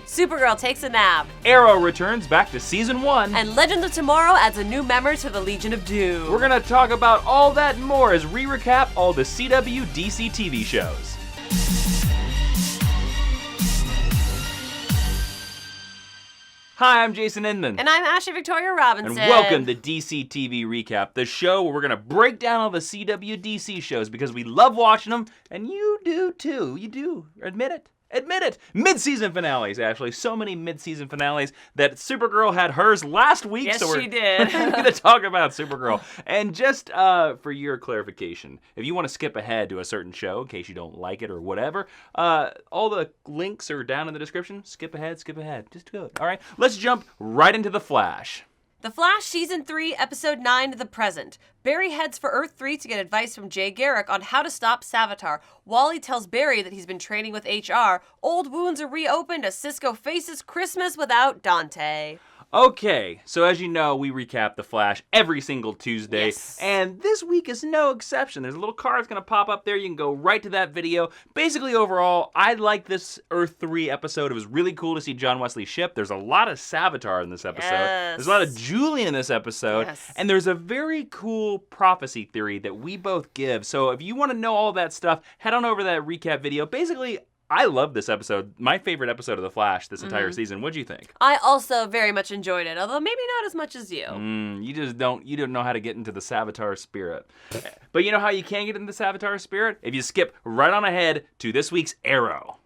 Supergirl takes a nap. Arrow returns back to Season 1. And Legends of Tomorrow adds a new member to the Legion of Doom. We're gonna talk about all that and more as we recap all the CW DCTV shows. Hi, I'm Jason Inman. And I'm Ashley Victoria Robinson. And welcome to DCTV Recap, the show where we're going to break down all the CW DC shows because we love watching them, and you do too. You do. Admit it. Admit it. Mid-season finales, Ashley. So many mid-season finales that Supergirl had hers last week. Yes, so she did. We're going to talk about Supergirl. And just for your clarification, if you want to skip ahead to a certain show in case you don't like it or whatever, all the links are down in the description. Skip ahead. Just do it. All right. Let's jump right into The Flash. The Flash Season 3, Episode 9, The Present. Barry heads for Earth 3 to get advice from Jay Garrick on how to stop Savitar. Wally tells Barry that he's been training with HR. Old wounds are reopened as Cisco faces Christmas without Dante. Okay, so as you know, we recap The Flash every single Tuesday, Yes. And this week is no exception. There's a little card that's going to pop up there. You can go right to that video. Basically, overall, I like this Earth 3 episode. It was really cool to see John Wesley's ship. There's a lot of Savitar in this episode. Yes. There's a lot of Jawiin in this episode. Yes. And there's a very cool prophecy theory that we both give. So if you want to know all that stuff, head on over to that recap video. Basically, I love this episode. My favorite episode of The Flash this entire season. What'd you think? I also very much enjoyed it, although maybe not as much as you. You just don't know how to get into the Savitar spirit. But you know how you can get into the Savitar spirit? If you skip right on ahead to this week's Arrow.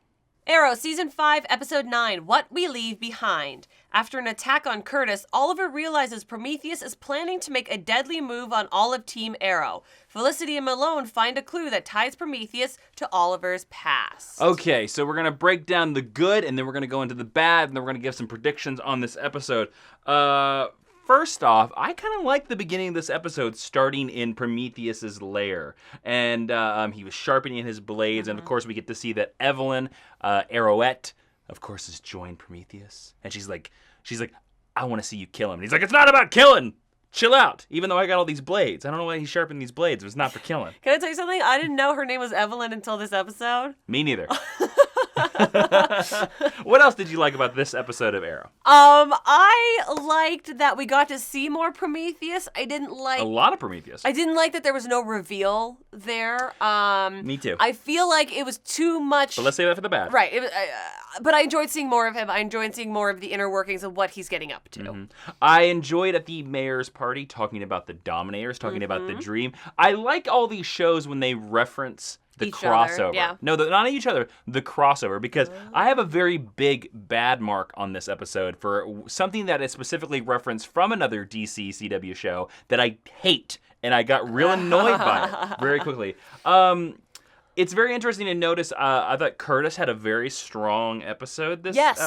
Arrow, Season 5, Episode 9, What We Leave Behind. After an attack on Curtis, Oliver realizes Prometheus is planning to make a deadly move on all of Team Arrow. Felicity and Malone find a clue that ties Prometheus to Oliver's past. Okay, so we're going to break down the good, and then we're going to go into the bad, and then we're going to give some predictions on this episode. First off, I kind of like the beginning of this episode starting in Prometheus's lair. And he was sharpening his blades, and of course we get to see that Evelyn, Arrowette, of course, has joined Prometheus. And she's like, I want to see you kill him. And he's like, it's not about killing. Chill out. Even though I got all these blades. I don't know why he's sharpening these blades. It was not for killing. Can I tell you something? I didn't know her name was Evelyn until this episode. Me neither. What else did you like about this episode of Arrow? I liked that we got to see more Prometheus. I didn't like... A lot of Prometheus. I didn't like that there was no reveal there. Me too. I feel like it was too much... But let's save that for the bad. Right. But I enjoyed seeing more of him. I enjoyed seeing more of the inner workings of what he's getting up to. I enjoyed at the mayor's party talking about the Dominators, talking about the Dream. I like all these shows when they reference the each crossover. other, yeah. No, not each other, the crossover, because I have a very big bad mark on this episode for something that is specifically referenced from another DC CW show that I hate, and I got real annoyed by it very quickly. It's very interesting to notice, I thought Curtis had a very strong episode. Yes.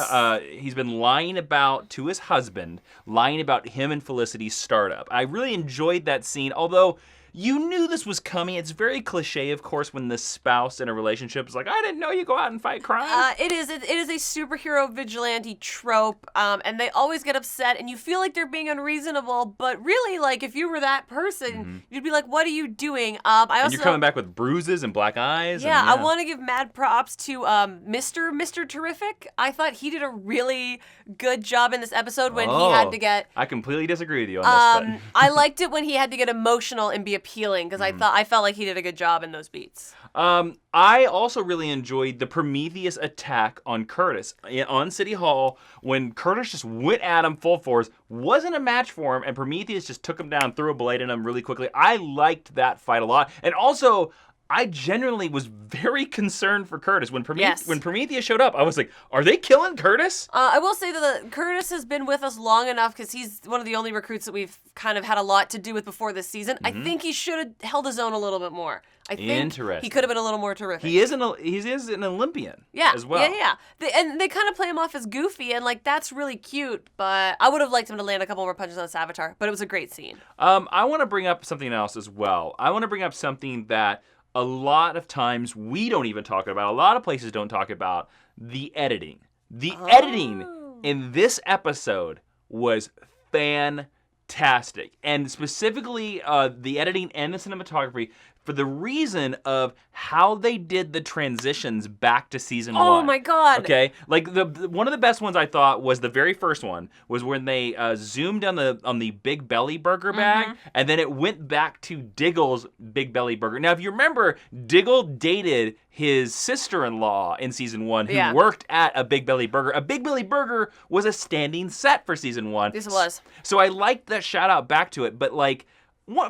He's been lying to his husband, lying about him and Felicity's startup. I really enjoyed that scene, although you knew this was coming. It's very cliche, of course, when the spouse in a relationship is like, I didn't know you go out and fight crime. It is a superhero vigilante trope, and they always get upset, and you feel like they're being unreasonable, but really, like, if you were that person, you'd be like, what are you doing? And you're coming back with bruises and black eyes. Yeah, I want to give mad props to Mr. Terrific. I thought he did a really good job in this episode when he had to get... I completely disagree with you on this, but... I liked it when he had to get emotional and be appealing, because I felt like he did a good job in those beats. I also really enjoyed the Prometheus attack on Curtis on City Hall when Curtis just went at him full force, wasn't a match for him, and Prometheus just took him down, threw a blade at him really quickly. I liked that fight a lot. And also, I genuinely was very concerned for Curtis. When Prometheus showed up, I was like, are they killing Curtis? I will say that Curtis has been with us long enough because he's one of the only recruits that we've kind of had a lot to do with before this season. I think he should have held his own a little bit more. I think he could have been a little more terrific. He is an Olympian as well. Yeah. They kind of play him off as goofy, and like that's really cute, but I would have liked him to land a couple more punches on Savitar, but it was a great scene. I want to bring up something else as well. I want to bring up something that a lot of times we don't even talk about. A lot of places don't talk about the editing. The editing in this episode was fantastic. And specifically, the editing and the cinematography for the reason of how they did the transitions back to season 1. Oh my god. Okay, like one of the best ones I thought was the very first one was when they zoomed on the Big Belly Burger bag, and then it went back to Diggle's Big Belly Burger. Now, if you remember, Diggle dated his sister-in-law in season 1 who worked at a Big Belly Burger. A Big Belly Burger was a standing set for season 1. Yes, it was. So I liked that shout out back to it, but like,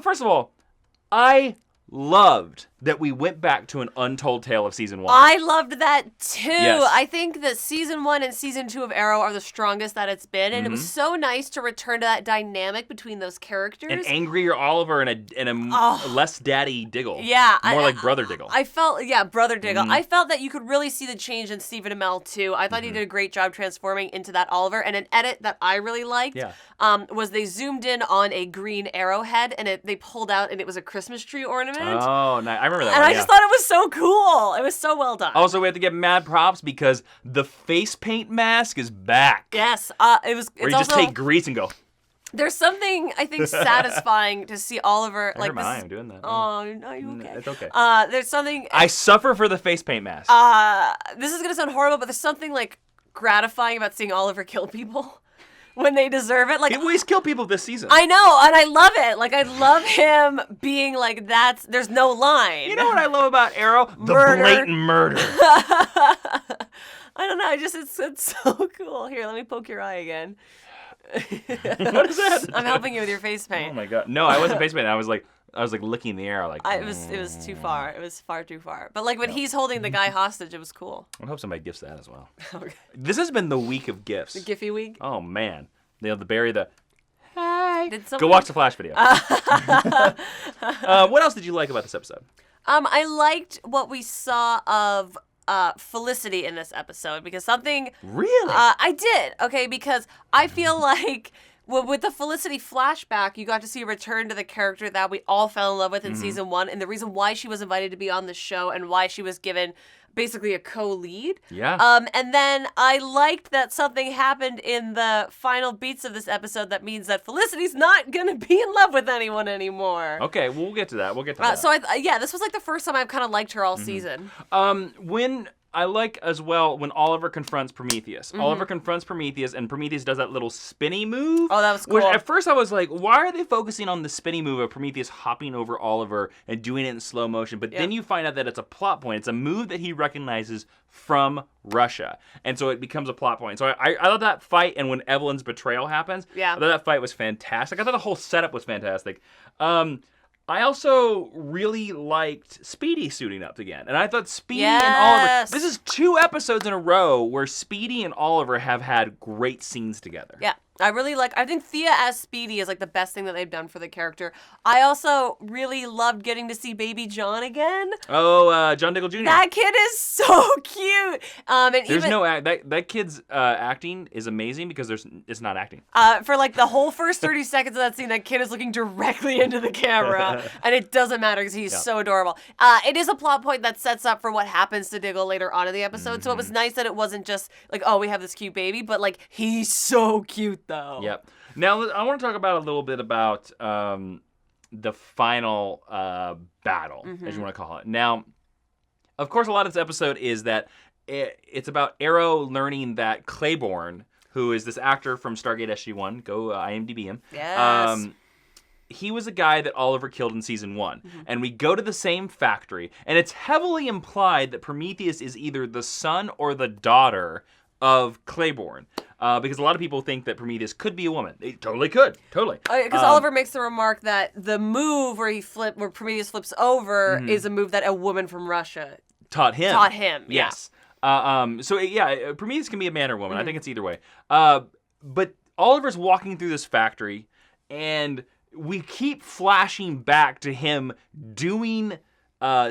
first of all, I loved that we went back to an untold tale of season 1. I loved that too. Yes. I think that season 1 and season 2 of Arrow are the strongest that it's been, and it was so nice to return to that dynamic between those characters. An angrier Oliver and a less daddy Diggle. Yeah. More like Brother Diggle. I felt, Brother Diggle. I felt that you could really see the change in Stephen Amell too. I thought he did a great job transforming into that Oliver, and an edit that I really liked was they zoomed in on a green arrowhead, and they pulled out, and it was a Christmas tree ornament. Oh, nice. I remember that and one, I just thought it was so cool. It was so well done. Also, we have to give mad props because the face paint mask is back. Yes, it was. Where you just take grease and go. There's something I think satisfying to see Oliver I I'm doing that. Oh, are you okay? It's okay. There's something. I suffer for the face paint mask. This is gonna sound horrible, but there's something like gratifying about seeing Oliver kill people when they deserve it. Like, he's killed people this season. I know, and I love it. Like, I love him being like, there's no line. You know what I love about Arrow? The blatant murder. I don't know. It's so cool. Here, let me poke your eye again. What is that? I'm helping you with your face paint. Oh my god. No, I wasn't face painting. I was like licking the arrow. Like it was too far. It was far too far. But like when he's holding the guy hostage, it was cool. I hope somebody gifts that as well. Okay. This has been the week of gifts. The Giphy week. Oh man, the Barry the. Hey. Did Go watch the Flash video. What else did you like about this episode? I liked what we saw of Felicity in this episode because something. Really? I did. Okay, because I feel like. Well, with the Felicity flashback, you got to see a return to the character that we all fell in love with in season 1, and the reason why she was invited to be on the show and why she was given basically a co-lead. Yeah. And then I liked that something happened in the final beats of this episode that means that Felicity's not going to be in love with anyone anymore. Okay, well, we'll get to that. So, this was like the first time I've kind of liked her all season. When I like as well when Oliver confronts Prometheus. Oliver confronts Prometheus, and Prometheus does that little spinny move. Oh, that was cool. Which at first I was like, why are they focusing on the spinny move of Prometheus hopping over Oliver and doing it in slow motion? But then you find out that it's a plot point. It's a move that he recognizes from Russia. And so it becomes a plot point. So I thought that fight, and when Evelyn's betrayal happens, I thought that fight was fantastic. I thought the whole setup was fantastic. I also really liked Speedy suiting up again. And I thought Speedy and Oliver... This is 2 episodes in a row where Speedy and Oliver have had great scenes together. Yeah. I think Thea as Speedy is like the best thing that they've done for the character. I also really loved getting to see baby John again. Oh, John Diggle Jr. That kid is so cute. That kid's acting is amazing because it's not acting. For like the whole first 30 seconds of that scene, that kid is looking directly into the camera, and it doesn't matter because he's so adorable. It is a plot point that sets up for what happens to Diggle later on in the episode, so it was nice that it wasn't just like, oh, we have this cute baby, but like, he's so cute though. Yep. Now I want to talk about a little bit about the final battle, as you want to call it. Now, of course, a lot of this episode is that it's about Arrow learning that Claiborne, who is this actor from Stargate SG-1, go IMDb him. Yes. He was a guy that Oliver killed in season 1. And we go to the same factory, and it's heavily implied that Prometheus is either the son or the daughter of Claiborne. Because a lot of people think that Prometheus could be a woman. It totally could. Totally. Because Oliver makes the remark that the move where Prometheus flips over is a move that a woman from Russia taught him. Yes. Prometheus can be a man or woman. I think it's either way. But Oliver's walking through this factory, and we keep flashing back to him doing...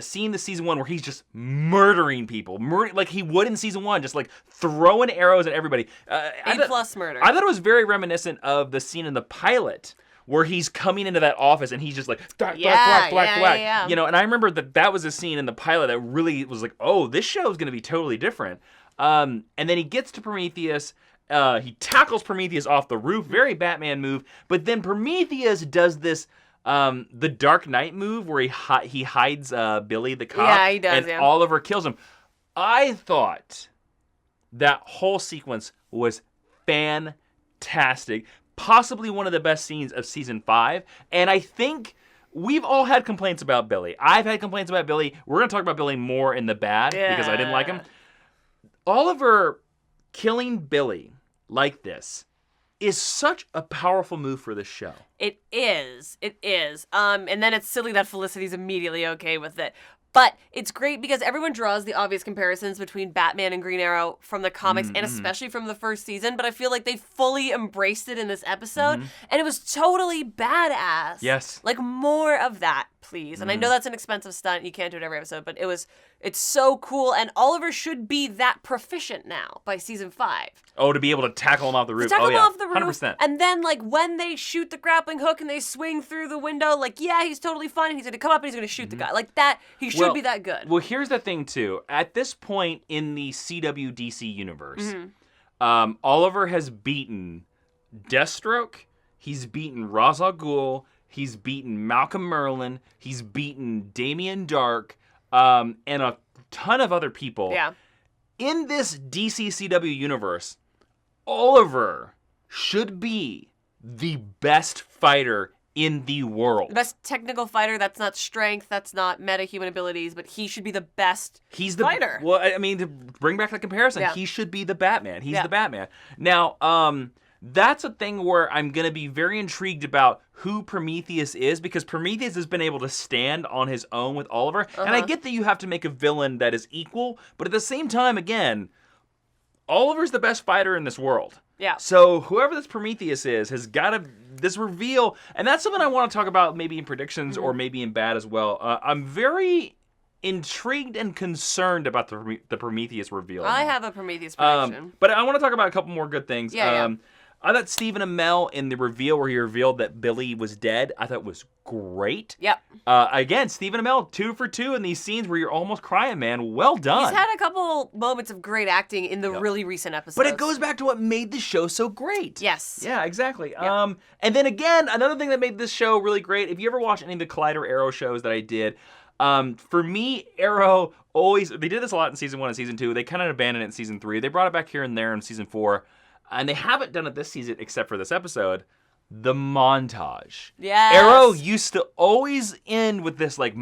seeing the season 1 where he's just murdering people, like he would in season 1, just like throwing arrows at everybody. A+ murder. I thought it was very reminiscent of the scene in the pilot where he's coming into that office and he's just like thwack. You know, and I remember that was a scene in the pilot that really was like, oh, this show is going to be totally different. And then he gets to Prometheus. He tackles Prometheus off the roof, very Batman move. But then Prometheus does this The Dark Knight move where he hides Billy the cop. Yeah, he does, and yeah. Oliver kills him. I thought that whole sequence was fantastic. Possibly one of the best scenes of season 5. And I think we've all had complaints about Billy. I've had complaints about Billy. We're going to talk about Billy more in the bad because I didn't like him. Oliver killing Billy like this is such a powerful move for this show. It is. It is. And then it's silly that Felicity's immediately okay with it. But it's great because everyone draws the obvious comparisons between Batman and Green Arrow from the comics and especially from the first season. But I feel like they fully embraced it in this episode. And it was totally badass. Yes. Like, more of that, please. And I know that's an expensive stunt. You can't do it every episode. But it's so cool. And Oliver should be that proficient now by season 5. Oh, to be able to tackle him off the roof. Tackle him yeah. off the roof. 100%. And then, like, when they shoot the grappling hook and they swing through the window, like, yeah, he's totally fine. He's going to come up and he's going to shoot the guy. Like, that, he should be that good. Well, here's the thing, too. At this point in the CW-DC universe, Oliver has beaten Deathstroke. He's beaten Ra's al Ghul. He's beaten Malcolm Merlyn. He's beaten Damien Dark. And a ton of other people. Yeah. In this DC CW universe, Oliver should be the best fighter in the world. The best technical fighter. That's not strength. That's not meta-human abilities. But he should be the best fighter. Well, I mean, to bring back the comparison, he should be the Batman. He's the Batman. Now, that's a thing where I'm going to be very intrigued about who Prometheus is, because Prometheus has been able to stand on his own with Oliver. And I get that you have to make a villain that is equal, but at the same time, again, Oliver's the best fighter in this world. Yeah. So whoever this Prometheus is has got to, this reveal, and that's something I want to talk about maybe in predictions or maybe in bad as well. I'm very intrigued and concerned about the Prometheus reveal. I have a Prometheus prediction. But I want to talk about a couple more good things. Yeah. I thought Stephen Amell in the reveal where he revealed that Billy was dead, I thought was great. Yep. Again, Stephen Amell, 2 for 2 in these scenes where you're almost crying, man. Well done. He's had a couple moments of great acting in the really recent episodes. But it goes back to what made the show so great. Yes. Yeah, exactly. Yep. And then again, another thing that made this show really great, if you ever watched any of the Collider Arrow shows that I did, for me, Arrow always, they did this a lot in season 1 and season 2. They kind of abandoned it in season 3. They brought it back here and there in season 4. And they haven't done it this season except for this episode. The montage. Yes. Arrow used to always end with this like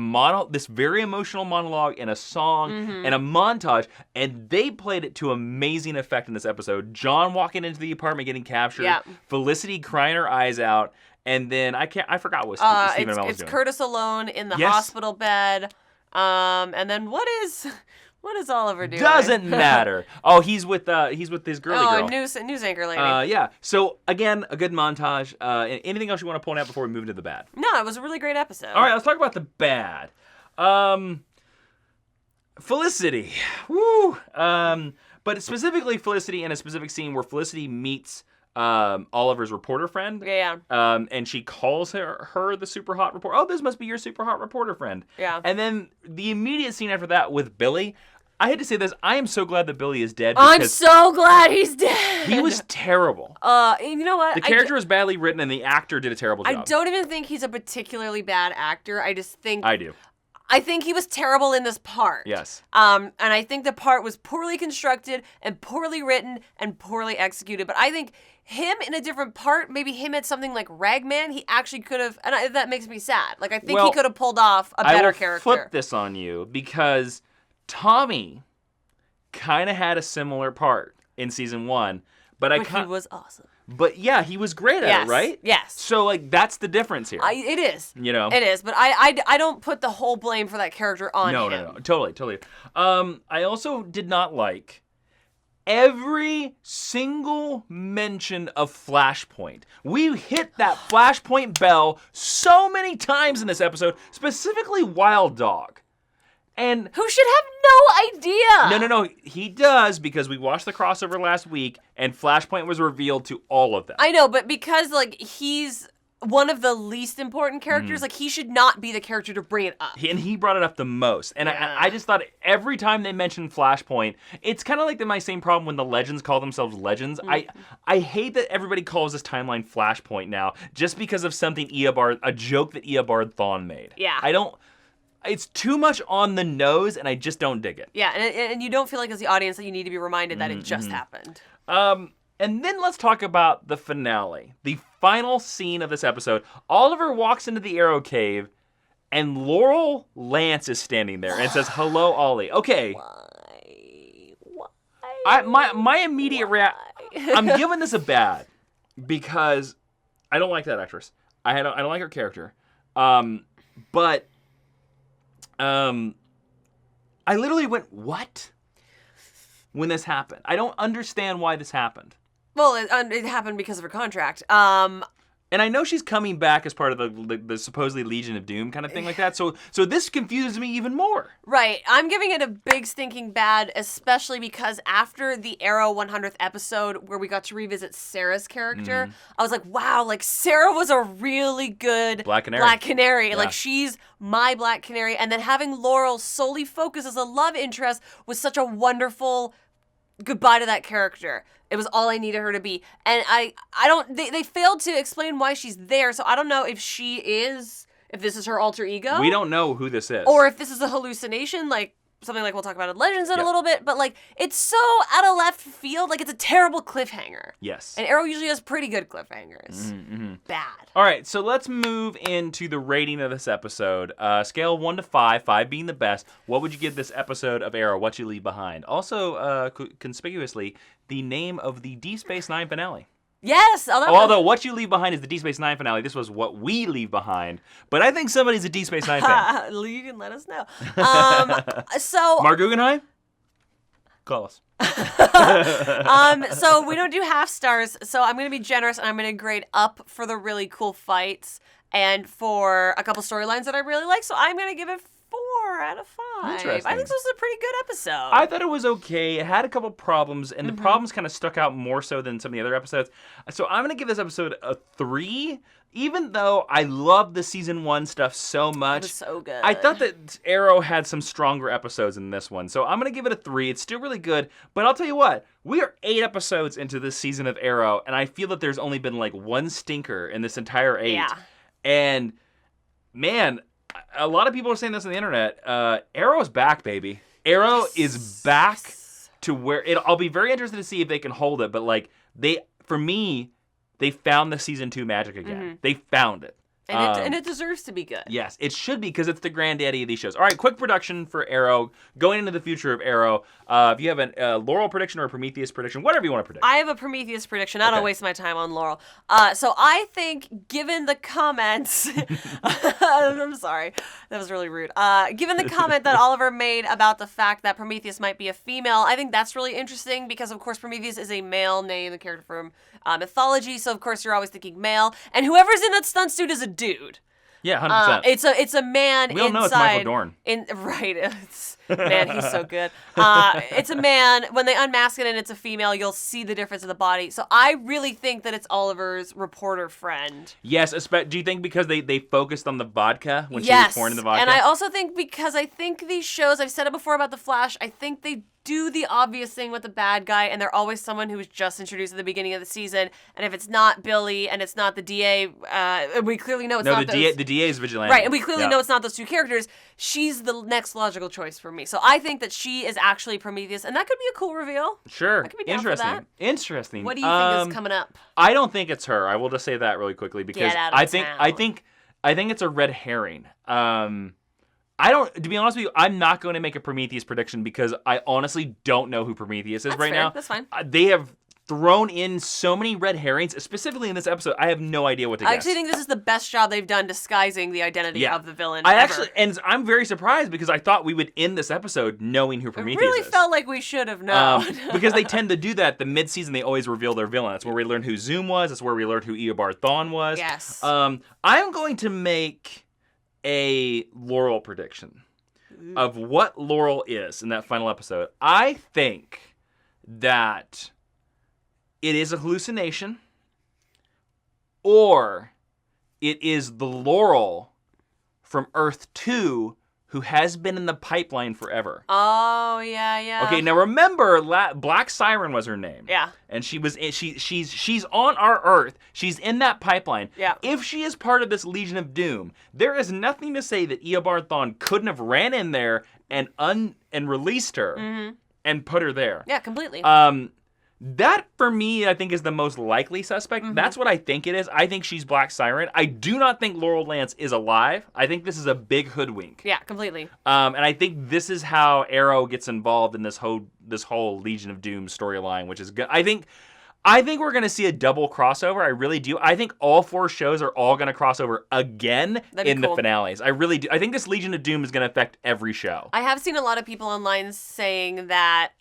this very emotional monologue and a song and a montage, and they played it to amazing effect in this episode. John walking into the apartment getting captured, Felicity crying her eyes out, and then I forgot what Stephen Amell was doing. It's Curtis alone in the hospital bed. And then what is Oliver doing? Doesn't matter. Oh, he's with his girly girl. News anchor lady. Yeah. So again, a good montage. Anything else you want to point out before we move into the bad? No, it was a really great episode. All right, let's talk about the bad. Felicity. Woo. But specifically Felicity in a specific scene where Felicity meets Oliver's reporter friend. Yeah. And she calls her the super hot reporter. Oh, this must be your super hot reporter friend. Yeah. And then the immediate scene after that with Billy. I hate to say this, I am so glad that Billy is dead. I'm so glad he's dead. He was terrible. You know what? The character was badly written and the actor did a terrible job. I don't even think he's a particularly bad actor. I just think... I do. I think he was terrible in this part. Yes. And I think the part was poorly constructed and poorly written and poorly executed. But I think him in a different part, maybe him at something like Ragman, he actually could have, and that makes me sad. Like, I think he could have pulled off a better character. I will flip this on you because Tommy kind of had a similar part in season 1. But he was awesome. But yeah, he was great at it, right? Yes. So like that's the difference here. It is. You know. It is, but I don't put the whole blame for that character on him. No. Totally. I also did not like every single mention of Flashpoint. We hit that Flashpoint bell so many times in this episode, specifically Wild Dog. And who should have no idea. No. He does because we watched the crossover last week and Flashpoint was revealed to all of them. I know, but because like he's one of the least important characters. Like, he should not be the character to bring it up. And he brought it up the most. And I just thought every time they mentioned Flashpoint, it's kind of like my same problem when the Legends call themselves Legends. I hate that everybody calls this timeline Flashpoint now just because of something a joke that Eobard Thawne made. Yeah. It's too much on the nose, and I just don't dig it. Yeah, and you don't feel like as the audience that you need to be reminded that it just happened. And then let's talk about the finale. The final scene of this episode. Oliver walks into the Arrow Cave, and Laurel Lance is standing there and says, "Hello, Ollie." Okay. Why? My immediate reaction... I'm giving this a bad because I don't like that actress. I don't like her character. But I literally went, "What?" when this happened. I don't understand why this happened. Well, it happened because of her contract. And I know she's coming back as part of the supposedly Legion of Doom kind of thing like that. So this confuses me even more. Right. I'm giving it a big stinking bad, especially because after the Arrow 100th episode where we got to revisit Sarah's character, I was like, wow, like Sarah was a really good Black Canary. Yeah. Like, she's my Black Canary. And then having Laurel solely focus as a love interest was such a wonderful goodbye to that character. It was all I needed her to be. And they failed to explain why she's there, so I don't know if this is her alter ego. We don't know who this is. Or if this is a hallucination, like something like we'll talk about in Legends in a little bit, but like it's so out of left field, like it's a terrible cliffhanger. Yes. And Arrow usually has pretty good cliffhangers. Bad. All right, so let's move into the rating of this episode. Scale 1 to 5, 5 being the best. What would you give this episode of Arrow, What You Leave Behind? Also, conspicuously, the name of the Deep Space Nine finale. Yes. Although What You Leave Behind is the Deep Space Nine finale, this was What We Leave Behind. But I think somebody's a Deep Space Nine fan. You can let us know. Mark Guggenheim? Call us. So we don't do half stars, so I'm going to be generous and I'm going to grade up for the really cool fights and for a couple storylines that I really like, so I'm going to give it 4 out of 5. Interesting. I think this was a pretty good episode. I thought it was okay. It had a couple problems, and the problems kind of stuck out more so than some of the other episodes. So I'm going to give this episode a 3, even though I love the season 1 stuff so much. It was so good. I thought that Arrow had some stronger episodes in this one, so I'm going to give it a 3. It's still really good, but I'll tell you what, we are 8 episodes into this season of Arrow, and I feel that there's only been like one stinker in this entire 8. Yeah. And, man, a lot of people are saying this on the internet. Arrow's back, baby. Arrow is back to where I'll be very interested to see if they can hold it. But like for me, they found the season 2 magic again. They found it. And it deserves to be good. Yes, it should be because it's the granddaddy of these shows. All right, quick production for Arrow. Going into the future of Arrow, if you have a Laurel prediction or a Prometheus prediction, whatever you want to predict. I have a Prometheus prediction. I don't waste my time on Laurel. So I think, given the comments, I'm sorry, that was really rude. Given the comment that Oliver made about the fact that Prometheus might be a female, I think that's really interesting because, of course, Prometheus is a male name, the character from mythology. So, of course, you're always thinking male. And whoever's in that stunt suit is a dude. Yeah, 100%. It's a man. We all know it's Michael Dorn. Right. Man, he's so good. It's a man. When they unmask it and it's a female, you'll see the difference in the body. So I really think that it's Oliver's reporter friend. Yes. Do you think because they focused on the vodka when she was pouring in the vodka? And I also think because I think these shows, I've said it before about The Flash, I think they do the obvious thing with the bad guy, and they're always someone who was just introduced at the beginning of the season. And if it's not Billy and it's not the DA, we clearly know it's not the DA is vigilante. Right, and we clearly know it's not those two characters. She's the next logical choice for me. So I think that she is actually Prometheus, and that could be a cool reveal. Sure. I could be down for that. Interesting. What do you think is coming up? I don't think it's her. I will just say that really quickly because I think it's a red herring. To be honest with you, I'm not going to make a Prometheus prediction because I honestly don't know who Prometheus is now. That's fine. They have thrown in so many red herrings, specifically in this episode. I have no idea what to guess. I actually think this is the best job they've done disguising the identity of the villain ever. And I'm very surprised because I thought we would end this episode knowing who Prometheus is. It really felt like we should have known. Because they tend to do that. The mid-season, they always reveal their villain. That's where we learned who Zoom was. That's where we learned who Eobard Thawne was. Yes. I'm going to make a Laurel prediction of what Laurel is in that final episode. I think that it is a hallucination, or it is the Laurel from Earth 2 who has been in the pipeline forever. Oh, yeah. Okay, now remember, Black Siren was her name. Yeah. And she's on our Earth. She's in that pipeline. Yeah. If she is part of this Legion of Doom, there is nothing to say that Eobard Thawne couldn't have ran in there and released her and put her there. Yeah, completely. That, for me, I think is the most likely suspect. That's what I think it is. I think she's Black Siren. I do not think Laurel Lance is alive. I think this is a big hoodwink. Yeah, completely. And I think this is how Arrow gets involved in this whole Legion of Doom storyline, which is good. I think we're going to see a double crossover. I really do. I think all 4 shows are all going to cross over again in the finales. I really do. I think this Legion of Doom is going to affect every show. I have seen a lot of people online saying that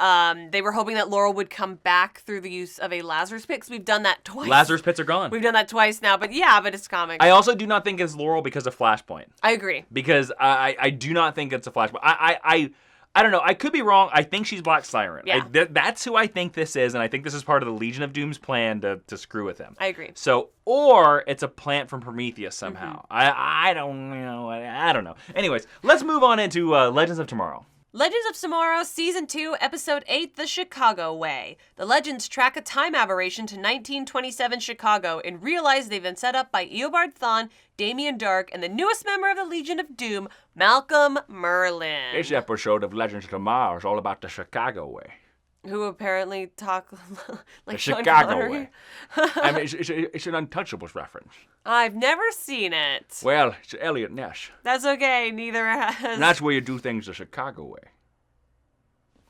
they were hoping that Laurel would come back through the use of a Lazarus pit, because we've done that twice. Lazarus pits are gone. We've done that twice now, but it's comics. I also do not think it's Laurel because of Flashpoint. I agree. Because I do not think it's a Flashpoint. I don't know. I could be wrong. I think she's Black Siren. Yeah. That's who I think this is, and I think this is part of the Legion of Doom's plan to screw with him. I agree. So, or it's a plant from Prometheus somehow. I don't know. I don't know. Anyways, let's move on into Legends of Tomorrow. Legends of Tomorrow, Season 2, Episode 8, The Chicago Way. The Legends track a time aberration to 1927 Chicago and realize they've been set up by Eobard Thawne, Damien Darhk, and the newest member of the Legion of Doom, Malcolm Merlyn. This episode of Legends of Tomorrow is all about the Chicago Way. Who apparently talk like The Sean Chicago Connery. Way. I mean, it's an Untouchables reference. I've never seen it. Well, it's Elliot Ness. That's okay, neither has... And that's where you do things the Chicago way.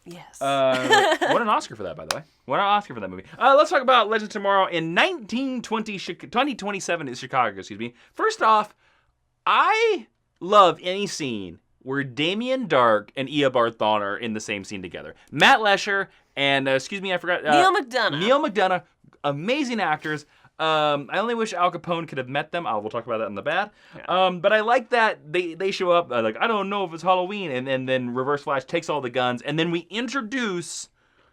Yes. What an Oscar for that, by the way. What an Oscar for that movie. Let's talk about Legends of Tomorrow in 2027 in Chicago, excuse me. First off, I love any scene where Damien Darhk and Eobard Thawne are in the same scene together. Matt Lesher and, excuse me, I forgot. Neil McDonough. Neil McDonough, amazing actors. I only wish Al Capone could have met them. We'll talk about that in the bad. Yeah. But I like that they show up, like, I don't know if it's Halloween, and then Reverse Flash takes all the guns, and then we introduce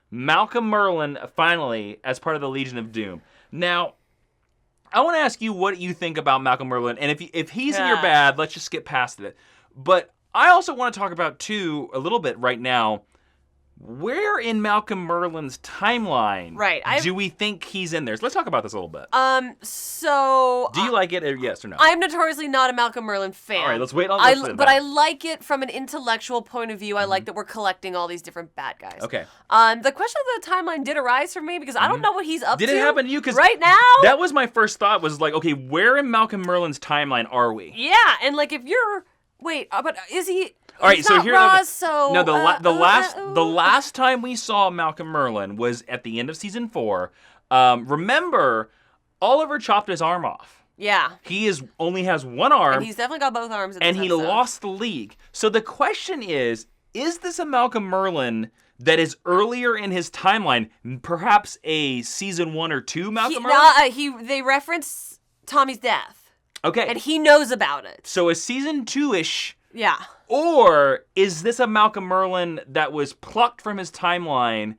Malcolm Merlyn, finally, as part of the Legion of Doom. Now, I want to ask you what you think about Malcolm Merlyn, and if he's in your bad, let's just skip past it. But I also want to talk about, too, a little bit right now, where in Malcolm Merlyn's timeline do we think he's in there? So let's talk about this a little bit. So... Do you like it, or yes or no? I'm notoriously not a Malcolm Merlyn fan. All right, let's wait on this. But I like it from an intellectual point of view. I like that we're collecting all these different bad guys. Okay. The question of the timeline did arise for me because I don't know what he's up to. Did it happen to you? 'Cause right now? That was my first thought, was like, okay, where in Malcolm Merlyn's timeline are we? Yeah, and like if you're... Wait, but is he... All right, so here the the last time we saw Malcolm Merlyn was at the end of season 4. Remember, Oliver chopped his arm off. Yeah. He only has one arm. And he's definitely got both arms. And he lost the league. So the question is this a Malcolm Merlyn that is earlier in his timeline, perhaps a season 1 or 2 Malcolm Merlyn? They reference Tommy's death. Okay. And he knows about it. So a season 2-ish. Yeah. Or is this a Malcolm Merlyn that was plucked from his timeline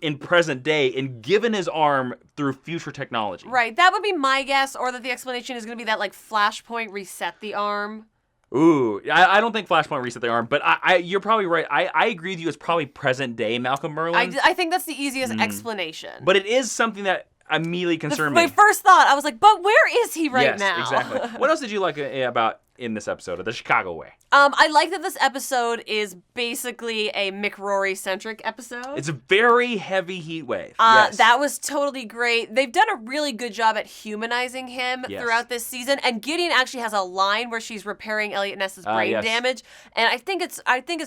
in present day and given his arm through future technology? Right. That would be my guess, or that the explanation is going to be that, like, Flashpoint reset the arm. Ooh, I don't think Flashpoint reset the arm, but you're probably right. I agree with you. It's probably present day Malcolm Merlyn. I think that's the easiest explanation. But it is something that immediately concerned me. My first thought, I was like, but where is he right now? Yes, exactly. What else did you like about in this episode of The Chicago Way? I like that this episode is basically a Mick Rory-centric episode. It's a very heavy heat wave. Yes. That was totally great. They've done a really good job at humanizing him throughout this season. And Gideon actually has a line where she's repairing Elliot Ness's brain damage. And I think it's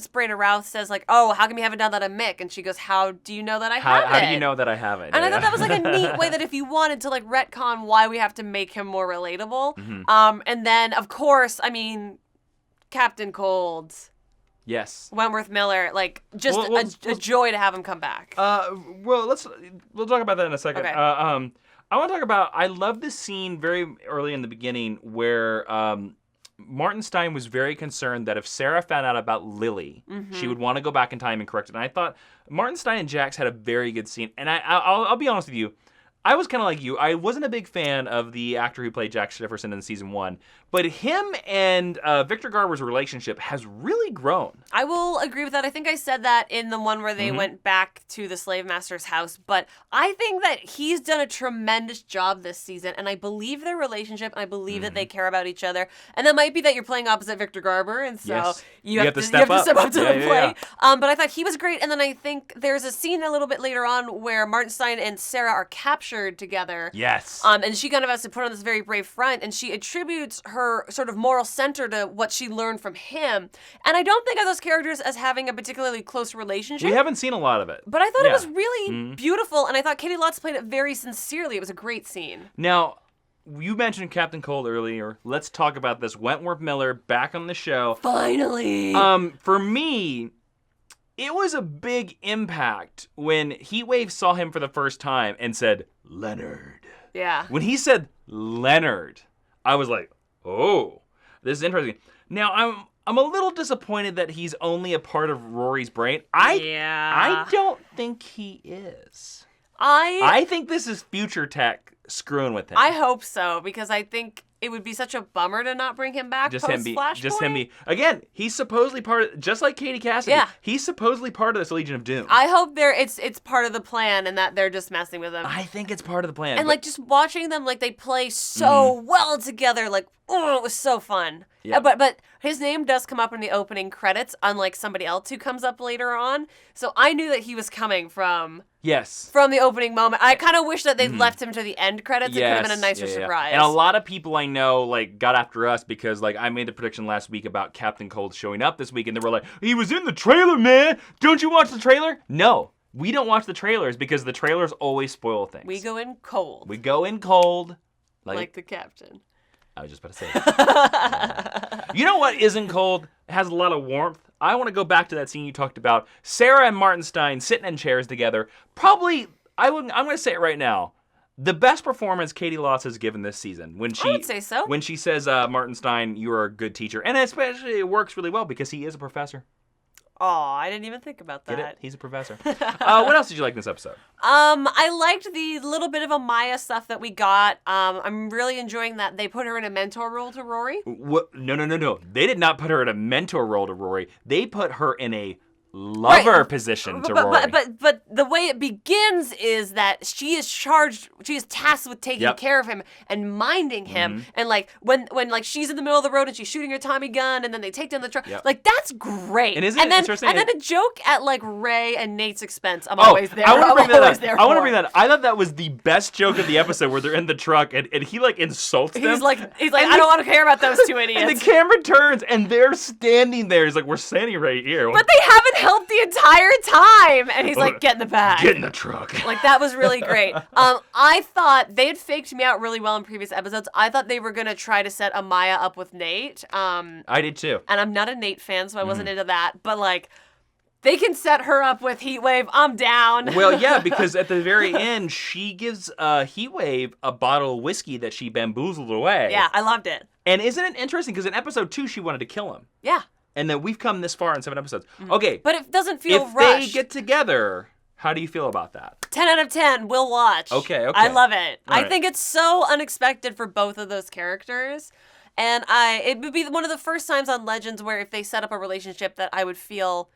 Brandon Routh says, like, oh, how come you haven't done that on Mick? And she goes, how do you know that I haven't? How do you know that I haven't? And I thought that was like a neat way that if you wanted to like retcon why we have to make him more relatable. And then, of course, I mean, Captain Cold. Yes. Wentworth Miller, like, just a joy to have him come back. We'll talk about that in a second. Okay. I want to talk about, I love this scene very early in the beginning where Martin Stein was very concerned that if Sarah found out about Lily, she would want to go back in time and correct it. And I thought Martin Stein and Jax had a very good scene. And I'll be honest with you, I was kind of like you. I wasn't a big fan of the actor who played Jack Jefferson in season 1, but him and Victor Garber's relationship has really grown. I will agree with that. I think I said that in the one where they went back to the slave master's house, but I think that he's done a tremendous job this season, and I believe their relationship, and I believe that they care about each other. And that might be that you're playing opposite Victor Garber, and so you have to step up to the plate. But I thought he was great, and then I think there's a scene a little bit later on where Martin Stein and Sarah are captured together. Yes. And she kind of has to put on this very brave front, and she attributes her sort of moral center to what she learned from him. And I don't think of those characters as having a particularly close relationship. We haven't seen a lot of it. But I thought it was really beautiful, and I thought Katie Lotz played it very sincerely. It was a great scene. Now, you mentioned Captain Cold earlier. Let's talk about this. Wentworth Miller back on the show. Finally! For me, it was a big impact when Heatwave saw him for the first time and said, Leonard. Yeah. When he said Leonard, I was like, oh, this is interesting. Now, I'm a little disappointed that he's only a part of Rory's brain. I don't think he is. I think this is future tech screwing with him. I hope so, because I think it would be such a bummer to not bring him back post-Flashpoint. Just him be. Again, he's supposedly part of, just like Katie Cassidy, he's supposedly part of this Legion of Doom. I hope it's part of the plan and that they're just messing with him. I think it's part of the plan. And like just watching them, like they play so well together, like, oh, it was so fun. Yeah. But his name does come up in the opening credits, unlike somebody else who comes up later on. So I knew that he was coming from the opening moment. I kind of wish that they'd left him to the end credits. It could have been a nicer surprise. And a lot of people I know like got after us because like I made the prediction last week about Captain Cold showing up this week, and they were like, he was in the trailer, man. Don't you watch the trailer? No. We don't watch the trailers because the trailers always spoil things. We go in cold. Like the captain. I was just about to say that. You know what isn't cold? It has a lot of warmth. I want to go back to that scene you talked about. Sarah and Martin Stein sitting in chairs together. Probably, I'm going to say it right now. The best performance Katie Lotz has given this season. I would say so. When she says, Martin Stein, you are a good teacher. And especially it works really well because he is a professor. Oh, I didn't even think about that. Get it? He's a professor. What else did you like in this episode? I liked the little bit of Amaya stuff that we got. I'm really enjoying that they put her in a mentor role to Rory. What? No. They did not put her in a mentor role to Rory. They put her in a lover position to Rory. But the way it begins is that she is tasked with taking care of him and minding him. And like when like she's in the middle of the road and she's shooting her Tommy gun and then they take down the truck. Like that's great. And isn't it interesting? And then a joke at like Ray and Nate's expense. I'm always there. I want to bring that up. I thought that was the best joke of the episode where they're in the truck and he like insults them. He's like I don't want to care about those two idiots. And the camera turns and they're standing there. He's like, we're standing right here. But they haven't helped the entire time, and he's like, get in the back. Get in the truck. Like, that was really great. I thought they had faked me out really well in previous episodes. I thought they were going to try to set Amaya up with Nate. I did too. And I'm not a Nate fan, so I wasn't into that. But, like, they can set her up with Heatwave. I'm down. Well, yeah, because at the very end, she gives Heatwave a bottle of whiskey that she bamboozled away. Yeah, I loved it. And isn't it interesting? Because in episode 2, she wanted to kill him. Yeah. And then we've come this far in 7 episodes. Okay. But it doesn't feel rushed. If they get together, how do you feel about that? 10 out of 10. We'll watch. Okay. I love it. All I think it's so unexpected for both of those characters. And it would be one of the first times on Legends where if they set up a relationship that I would feel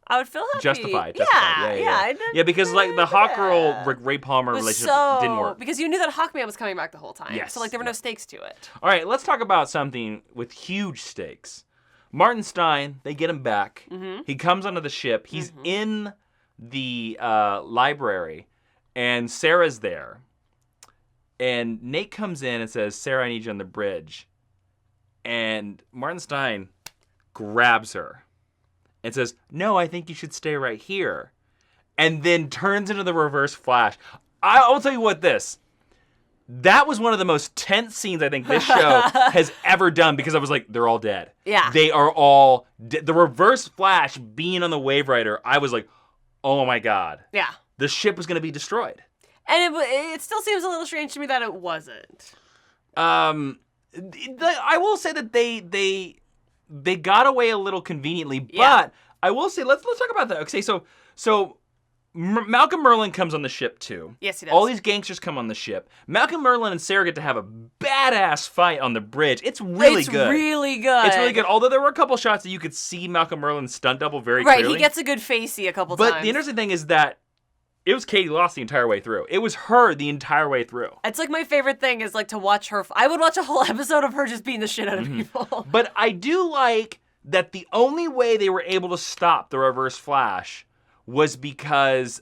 happy. Justified. Yeah, because like the Hawkgirl Ray Palmer relationship didn't work. Because you knew that Hawkman was coming back the whole time. Yes. So like there were no stakes to it. All right, let's talk about something with huge stakes. Martin Stein, they get him back. He comes onto the ship. He's in the library, and Sarah's there. And Nate comes in and says, Sarah, I need you on the bridge. And Martin Stein grabs her and says, no, I think you should stay right here. And then turns into the Reverse Flash. I'll tell you what that was one of the most tense scenes I think this show has ever done because I was like, they're all dead. Yeah. They are all dead. The Reverse Flash being on the Wave Rider, I was like, oh my God. Yeah. The ship was going to be destroyed. And it still seems a little strange to me that it wasn't. I will say that they got away a little conveniently, but I will say, let's talk about that. Okay, so Malcolm Merlyn comes on the ship, too. Yes, he does. All these gangsters come on the ship. Malcolm Merlyn and Sarah get to have a badass fight on the bridge. It's really good. It's really good. It's really good. Although there were a couple shots that you could see Malcolm Merlyn's stunt double very right, clearly. he gets a good facey a couple times. But the interesting thing is that it was Katie Lost the entire way through. It was her the entire way through. It's like my favorite thing is like to watch her. I would watch a whole episode of her just beating the shit out of people. But I do like that the only way they were able to stop the Reverse Flash was because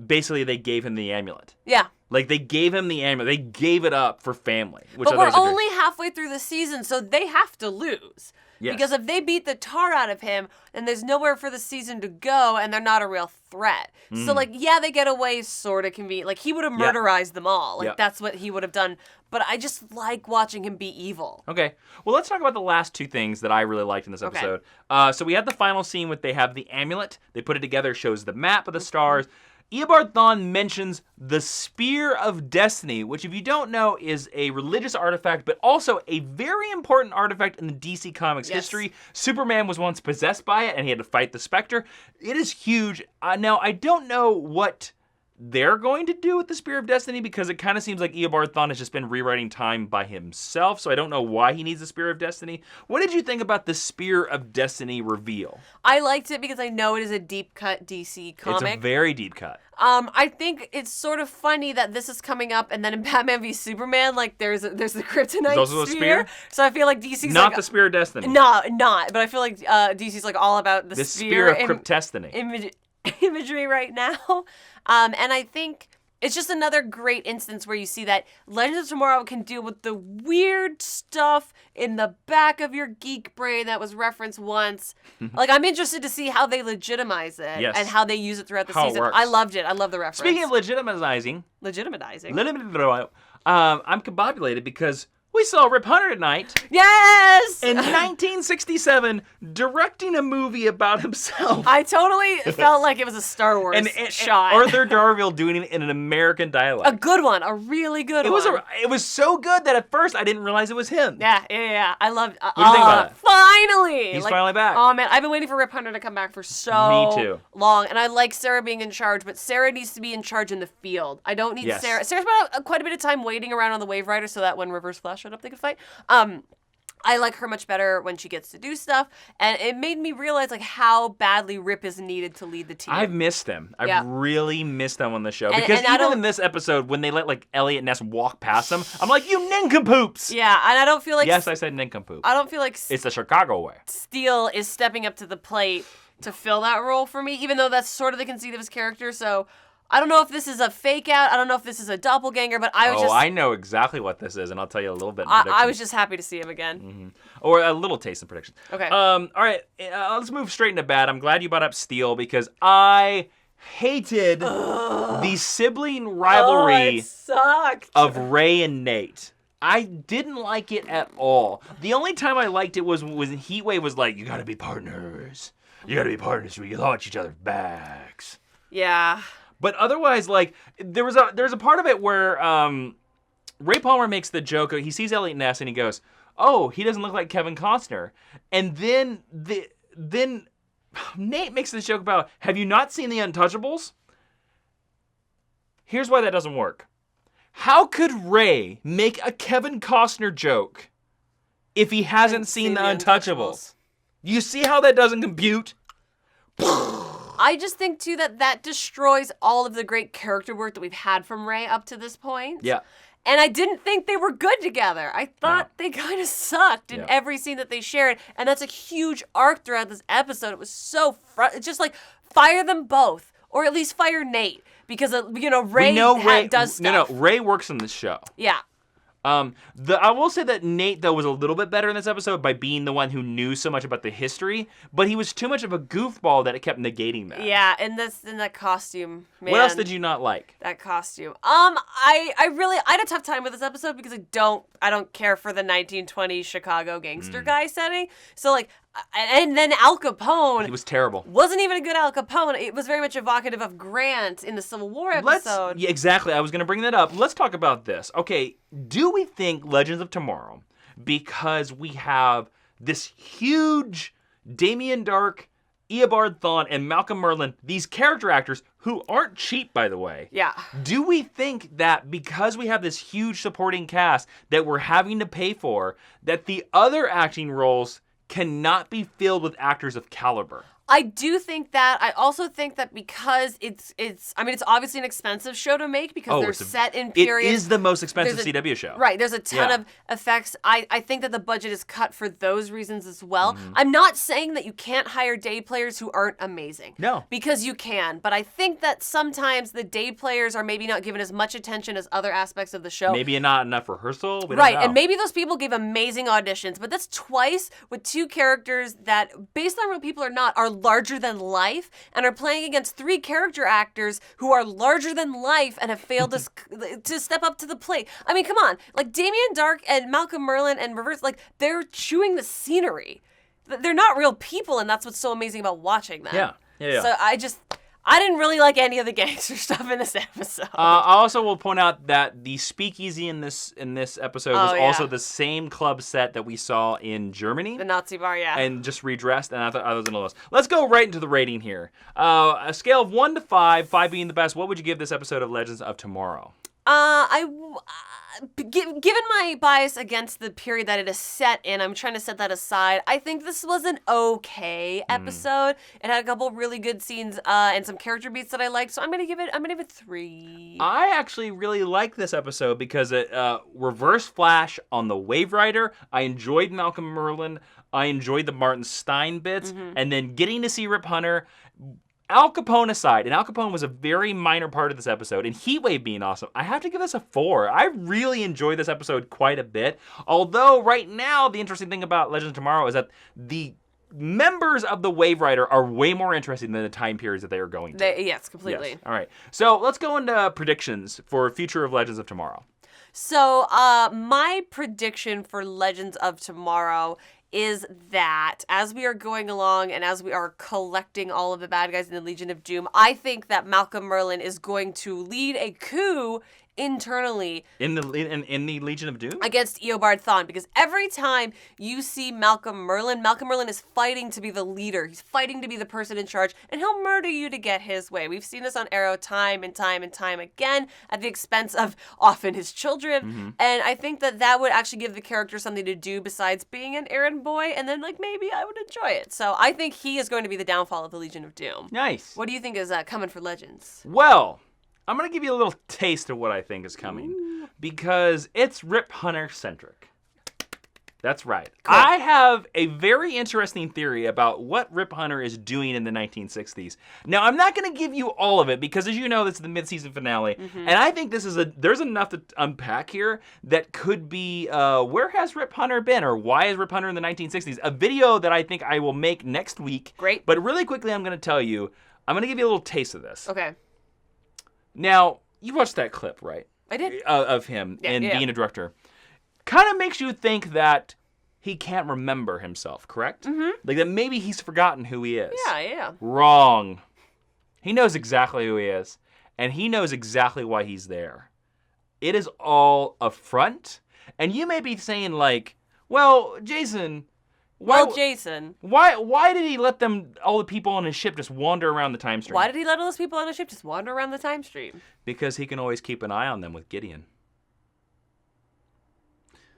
basically they gave him the amulet. Yeah. Like, they gave him the amulet. They gave it up for family. But we're only halfway through the season, so they have to lose. Yes. Because if they beat the tar out of him, then there's nowhere for the season to go, and they're not a real threat. So, like, yeah, they get away sort of convenient. Like, he would have murderized them all. Like, that's what he would have done. But I just like watching him be evil. Okay. Well, let's talk about the last two things that I really liked in this episode. So we had the final scene with they have the amulet. They put it together, shows the map of the stars. Eobard Thawne mentions the Spear of Destiny, which, if you don't know, is a religious artifact, but also a very important artifact in the DC Comics history. Superman was once possessed by it, and he had to fight the Spectre. It is huge. Now, I don't know what they're going to do with the Spear of Destiny, because it kind of seems like Eobard Thawne has just been rewriting time by himself, so I don't know why he needs the Spear of Destiny. What did you think about the Spear of Destiny reveal? I liked it because I know it is a deep cut DC comic. It's a very deep cut. I think it's sort of funny that this is coming up, and then in Batman v Superman, like there's the Kryptonite There's also a spear. So I feel like DC's not like, the Spear of Destiny. No, not. But I feel like DC's like all about the spear of Kryptestiny. Imagery right now. And I think it's just another great instance where you see that Legends of Tomorrow can deal with the weird stuff in the back of your geek brain that was referenced once. Like, I'm interested to see how they legitimize it and how they use it throughout the season. I loved it. I love the reference. Speaking of legitimizing, I'm combobulated because we saw Rip Hunter tonight. Yes! In 1967, directing a movie about himself. I totally felt like it was a Star Wars shot. And Arthur Darvill doing it in an American dialect. A good one. A really good one. It was so good that at first I didn't realize it was him. Yeah. I loved it. What do you think about it? Finally! He's finally back. Oh, man. I've been waiting for Rip Hunter to come back for so Me too. long. And I like Sarah being in charge, but Sarah needs to be in charge in the field. I don't need Sarah. Sarah spent quite a bit of time waiting around on the Wave Rider so that when Reverse Flash showed up, they could fight. I like her much better when she gets to do stuff, and it made me realize like how badly Rip is needed to lead the team. I've missed them. I've really missed them on the show. Because even in this episode, when they let like Elliot Ness walk past them, I'm like, you nincompoops! Yeah, and I don't feel like... Yes, I said nincompoop. I don't feel like... It's the Chicago way. Steele is stepping up to the plate to fill that role for me, even though that's sort of the conceit of his character, so... I don't know if this is a fake out. I don't know if this is a doppelganger, but I was just... I know exactly what this is, and I'll tell you a little bit in I was just happy to see him again. Mm-hmm. Or a little taste in predictions. Okay. All right, let's move straight into bad. I'm glad you brought up Steel, because I hated the sibling rivalry of Ray and Nate. I didn't like it at all. The only time I liked it was when Heatwave was like, you gotta be partners. You gotta be partners so we can launch each other's backs. Yeah. But otherwise, like, there's a part of it where Ray Palmer makes the joke. He sees Elliot Ness and he goes, "Oh, he doesn't look like Kevin Costner." And then Nate makes this joke about, "Have you not seen The Untouchables?" Here's why that doesn't work. How could Ray make a Kevin Costner joke if he hasn't seen The Untouchables? You see how that doesn't compute? I just think, too, that destroys all of the great character work that we've had from Ray up to this point. Yeah. And I didn't think they were good together. I thought they kind of sucked in every scene that they shared. And that's a huge arc throughout this episode. It was so it's just like, fire them both. Or at least fire Nate. Because, Ray does stuff. No, Ray works on this show. Yeah. I will say that Nate, though, was a little bit better in this episode by being the one who knew so much about the history, but he was too much of a goofball that it kept negating that. Yeah, and that costume, man. What else did you not like? That costume. I had a tough time with this episode because I don't care for the 1920s Chicago gangster guy setting. So, like, and then Al Capone. He was terrible. Wasn't even a good Al Capone. It was very much evocative of Grant in the Civil War episode. Yeah, exactly. I was going to bring that up. Let's talk about this. Okay, do we think Legends of Tomorrow, because we have this huge Damien Dark, Eobard Thawne, and Malcolm Merlyn, these character actors, who aren't cheap, by the way. Yeah. Do we think that because we have this huge supporting cast that we're having to pay for, that the other acting roles cannot be filled with actors of caliber? I do think that. I also think that because it's obviously an expensive show to make because they're set in periods. It is the most expensive CW show. Right. There's a ton of effects. I think that the budget is cut for those reasons as well. I'm not saying that you can't hire day players who aren't amazing. No. Because you can. But I think that sometimes the day players are maybe not given as much attention as other aspects of the show. Maybe not enough rehearsal. We Right. don't know. And maybe those people gave amazing auditions. But that's twice with two characters that, based on real people or not, are larger than life and are playing against three character actors who are larger than life and have failed to step up to the plate. I mean, come on. Like, Damien Dark and Malcolm Merlyn and Reverse, like, they're chewing the scenery. They're not real people, and that's what's so amazing about watching them. Yeah. So I didn't really like any of the gangster stuff in this episode. I also will point out that the speakeasy in this episode was also the same club set that we saw in Germany. The Nazi bar, yeah. And just redressed, and I thought I was in a list. Let's go right into the rating here. A scale of 1 to 5, 5 being the best, what would you give this episode of Legends of Tomorrow? Given my bias against the period that it is set in, I'm trying to set that aside. I think this was an okay episode. It had a couple really good scenes and some character beats that I liked. So I'm gonna give it 3. I actually really like this episode because it reverse flash on the Wave Rider. I enjoyed Malcolm Merlyn. I enjoyed the Martin Stein bits, and then getting to see Rip Hunter. Al Capone aside, and Al Capone was a very minor part of this episode, and Heatwave being awesome, I have to give this a 4. I really enjoyed this episode quite a bit. Although, right now, the interesting thing about Legends of Tomorrow is that the members of the Wave Rider are way more interesting than the time periods that they are going to. Yes, completely. Yes. All right. So, let's go into predictions for future of Legends of Tomorrow. So, my prediction for Legends of Tomorrow is that as we are going along and as we are collecting all of the bad guys in the Legion of Doom, I think that Malcolm Merlyn is going to lead a coup internally in the Legion of Doom against Eobard Thawne, because every time you see Malcolm Merlyn is fighting to be the leader. He's fighting to be the person in charge, and he'll murder you to get his way. We've seen this on Arrow time and time and time again at the expense of often his children. And I think that would actually give the character something to do besides being an errand boy, and then maybe I would enjoy it. So I think he is going to be the downfall of the Legion of Doom. Nice. What do you think is coming for Legends? Well, I'm going to give you a little taste of what I think is coming, because it's Rip Hunter-centric. That's right. Cool. I have a very interesting theory about what Rip Hunter is doing in the 1960s. Now, I'm not going to give you all of it, because as you know, this is the mid-season finale, and I think there's enough to unpack here that could be, where has Rip Hunter been, or why is Rip Hunter in the 1960s? A video that I think I will make next week. Great. But really quickly, I'm going to tell you, I'm going to give you a little taste of this. Okay. Now, you watched that clip, right? I did. Of him being a director. Kind of makes you think that he can't remember himself, correct? Like that maybe he's forgotten who he is. Yeah. Wrong. He knows exactly who he is, and he knows exactly why he's there. It is all a front, and you may be saying like, well, Jason... Why did he let all the people on his ship just wander around the time stream? Why did he let all those people on his ship just wander around the time stream? Because he can always keep an eye on them with Gideon.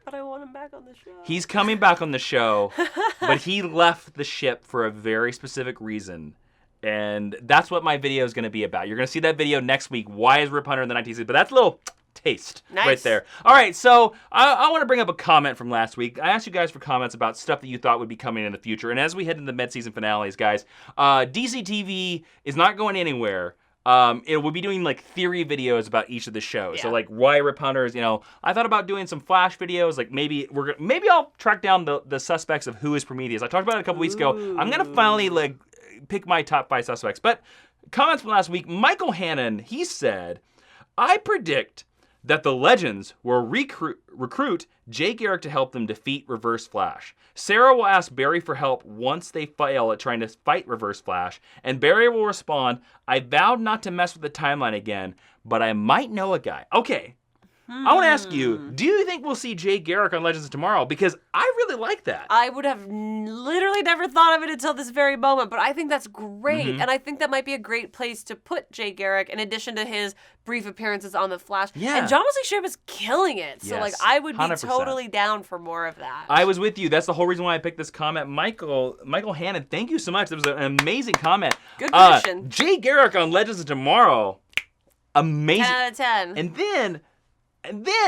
But I want him back on the show. He's coming back on the show, but he left the ship for a very specific reason. And that's what my video is going to be about. You're going to see that video next week. Why is Rip Hunter in the 1960s? But that's a little taste right there. All right, so I want to bring up a comment from last week. I asked you guys for comments about stuff that you thought would be coming in the future. And as we head into the mid-season finales, guys, DCTV is not going anywhere. It will be doing like theory videos about each of the shows. Yeah. So like why Rip Hunters, I thought about doing some Flash videos. Like maybe I'll track down the suspects of who is Prometheus. I talked about it a couple weeks ago. I'm gonna finally pick my top 5 suspects. But comments from last week, Michael Hannon, he said, I predict that the Legends will recruit Jay Garrick to help them defeat Reverse Flash. Sarah will ask Barry for help once they fail at trying to fight Reverse Flash, and Barry will respond, I vowed not to mess with the timeline again, but I might know a guy. Okay, I want to ask you, do you think we'll see Jay Garrick on Legends of Tomorrow? Because I really like that. I would have literally never thought of it until this very moment, but I think that's great. And I think that might be a great place to put Jay Garrick in addition to his brief appearances on The Flash. Yeah. And John Wesley Shipp is killing it. So, Yes, I would be 100%. totally down for more of that. I was with you. That's the whole reason why I picked this comment. Michael Hannon, thank you so much. That was an amazing comment. Good prediction. Jay Garrick on Legends of Tomorrow. Amazing. 10 out of 10. And then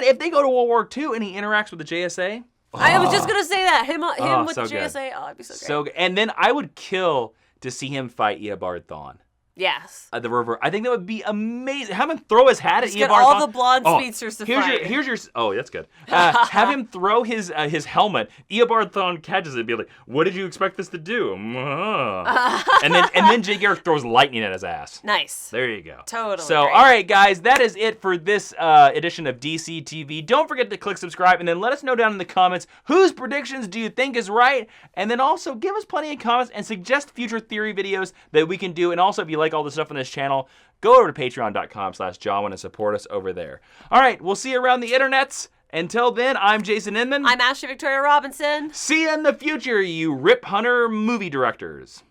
if they go to World War II and he interacts with the JSA. I was just going to say that. Him with so the good. JSA. Oh, it'd be so great. So good. And then I would kill to see him fight Eobard Thawne. Yes. The river. I think that would be amazing. Have him throw his hat at Just Eobard get Thawne. all the blonde speedsters to fight. Here's your. Oh, that's good. Have him throw his helmet. Eobard Thawne catches it and be like, "What did you expect this to do?" and then Jay Garrick throws lightning at his ass. Nice. There you go. Totally. So, great. all right, guys, that is it for this edition of DCTV. Don't forget to click subscribe, and then let us know down in the comments whose predictions do you think is right, and then also give us plenty of comments and suggest future theory videos that we can do. And also, if you like all the stuff on this channel, go over to patreon.com/Jawiin and support us over there. All right, we'll see you around the internets. Until then, I'm Jason Inman. I'm Ashley Victoria Robinson. See you in the future, you Rip Hunter movie directors.